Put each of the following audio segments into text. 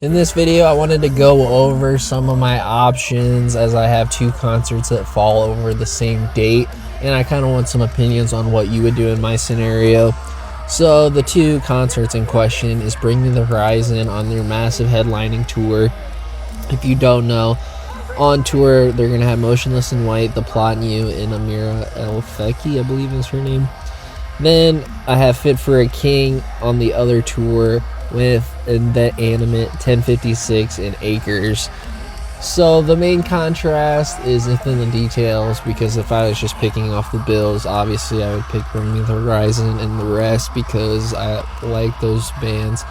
In this video, I wanted to go over some of my options as I have two concerts that fall over the same date, and I kind of want some opinions on what you would do in my scenario. So the two concerts in question is Bring Me the Horizon on their massive headlining tour. If you don't know, on tour they're going to have Motionless in White, The Plot and You, and Amira El Feki, I believe is her name. Then I have Fit for a King on the other tour with The Animate, 1056, and Acres. So the main contrast is within the details, because if I was just picking off the bills, obviously I would pick Bring Me the Horizon and the rest because I like those bands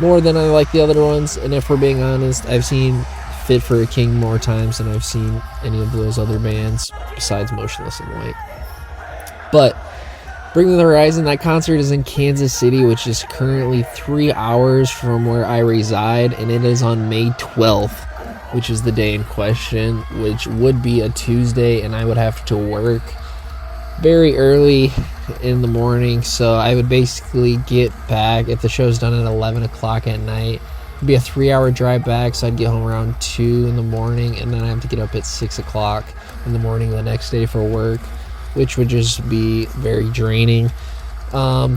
more than I like the other ones. And if we're being honest, I've seen Fit for a King more times than I've seen any of those other bands besides Motionless in White. But Bring Me the Horizon, that concert is in Kansas City, which is currently 3 hours from where I reside, and it is on May 12th, which is the day in question, which would be a Tuesday, and I would have to work very early in the morning. So I would basically get back, if the show's done at 11 o'clock at night, it'd be a 3-hour drive back, so I'd get home around 2 in the morning, and then I have to get up at 6 o'clock in the morning the next day for work, which would just be very draining.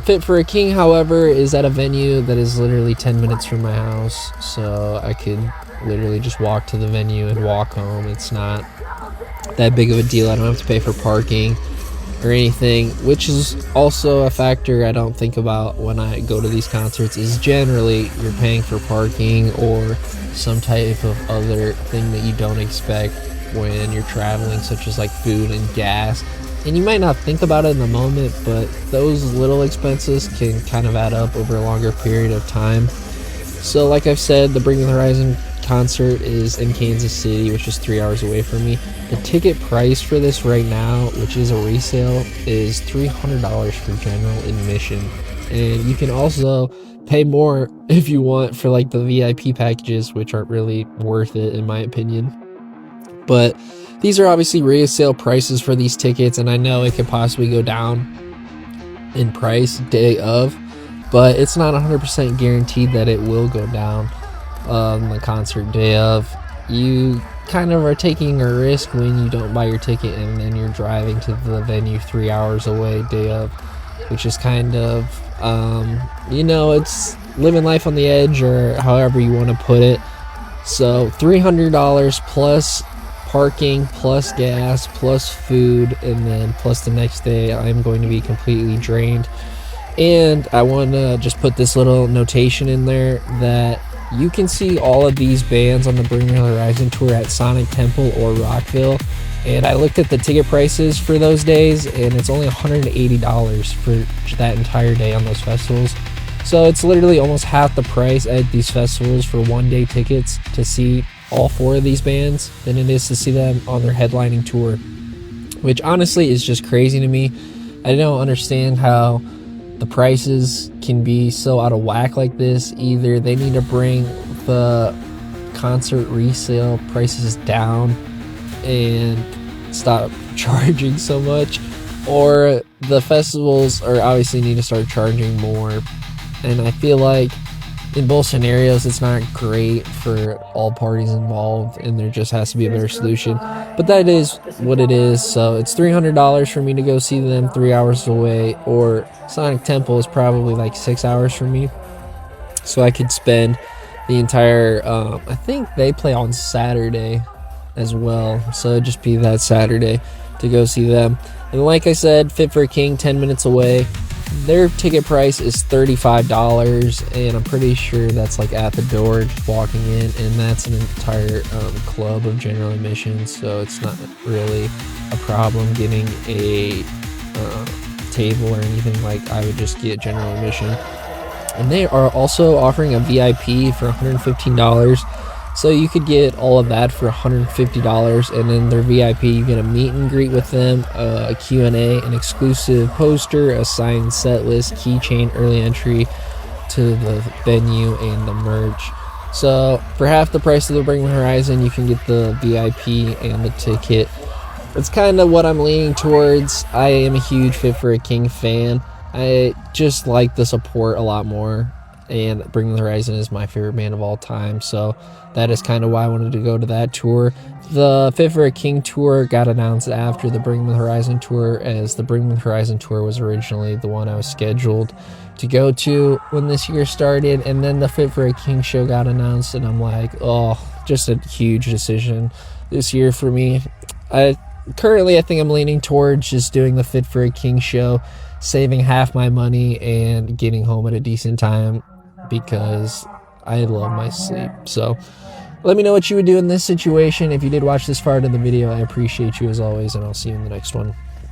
Fit for a King, however, is at a venue that is literally 10 minutes from my house, so I could literally just walk to the venue and walk home. It's not that big of a deal. I don't have to pay for parking or anything, which is also a factor I don't think about when I go to these concerts, is generally you're paying for parking or some type of other thing that you don't expect when you're traveling, such as like food and gas. And you might not think about it in the moment, but those little expenses can kind of add up over a longer period of time. So like I've said, the Bring Me the Horizon concert is in Kansas City, which is 3 hours away from me. The ticket price for this right now, which is a resale, is $300 for general admission. And you can also pay more if you want for like the VIP packages, which aren't really worth it in my opinion. But these are obviously resale prices for these tickets, and I know it could possibly go down in price day of, but it's not 100% guaranteed that it will go down on the concert day of. You kind of are taking a risk when you don't buy your ticket and then you're driving to the venue 3 hours away day of, which is kind of, it's living life on the edge, or however you want to put it. So $300 plus parking, plus gas, plus food, and then plus the next day I'm going to be completely drained. And I want to just put this little notation in there that you can see all of these bands on the Bring Me the Horizon tour at Sonic Temple or Rockville, and I looked at the ticket prices for those days, and it's only $180 for that entire day on those festivals. So it's literally almost half the price at these festivals for one-day tickets to see all four of these bands than it is to see them on their headlining tour, which honestly is just crazy to me. I don't understand how the prices can be so out of whack like this. Either they need to bring the concert resale prices down and stop charging so much, or the festivals are obviously need to start charging more. And I feel like in both scenarios, it's not great for all parties involved, and there just has to be a better solution. But that is what it is. So it's $300 for me to go see them 3 hours away, or Sonic Temple is probably like 6 hours for me. So I could spend the entire, I think they play on Saturday as well. So it'd just be that Saturday to go see them. And like I said, Fit for a King, 10 minutes away. Their ticket price is $35, and I'm pretty sure that's like at the door, just walking in, and that's an entire club of general admission, so it's not really a problem getting a table or anything. Like, I would just get general admission. And they are also offering a VIP for $115, so you could get all of that for $150, and then their VIP, you get a meet and greet with them, a Q&A, an exclusive poster, a signed set list, keychain, early entry to the venue, and the merch. So for half the price of the Bring Me Horizon, you can get the VIP and the ticket. It's kind of what I'm leaning towards. I am a huge Fit for a King fan. I just like the support a lot more. and Bring Me the Horizon is my favorite band of all time. So that is kind of why I wanted to go to that tour. The Fit for a King tour got announced after the Bring Me the Horizon tour, as the Bring Me the Horizon tour was originally the one I was scheduled to go to when this year started, and then the Fit for a King show got announced, and I'm like, oh, just a huge decision this year for me. Currently, I think I'm leaning towards just doing the Fit for a King show, saving half my money, and getting home at a decent time, because I love my sleep. So let me know what you would do in this situation. If you did watch this far into the video, I appreciate you as always, and I'll see you in the next one.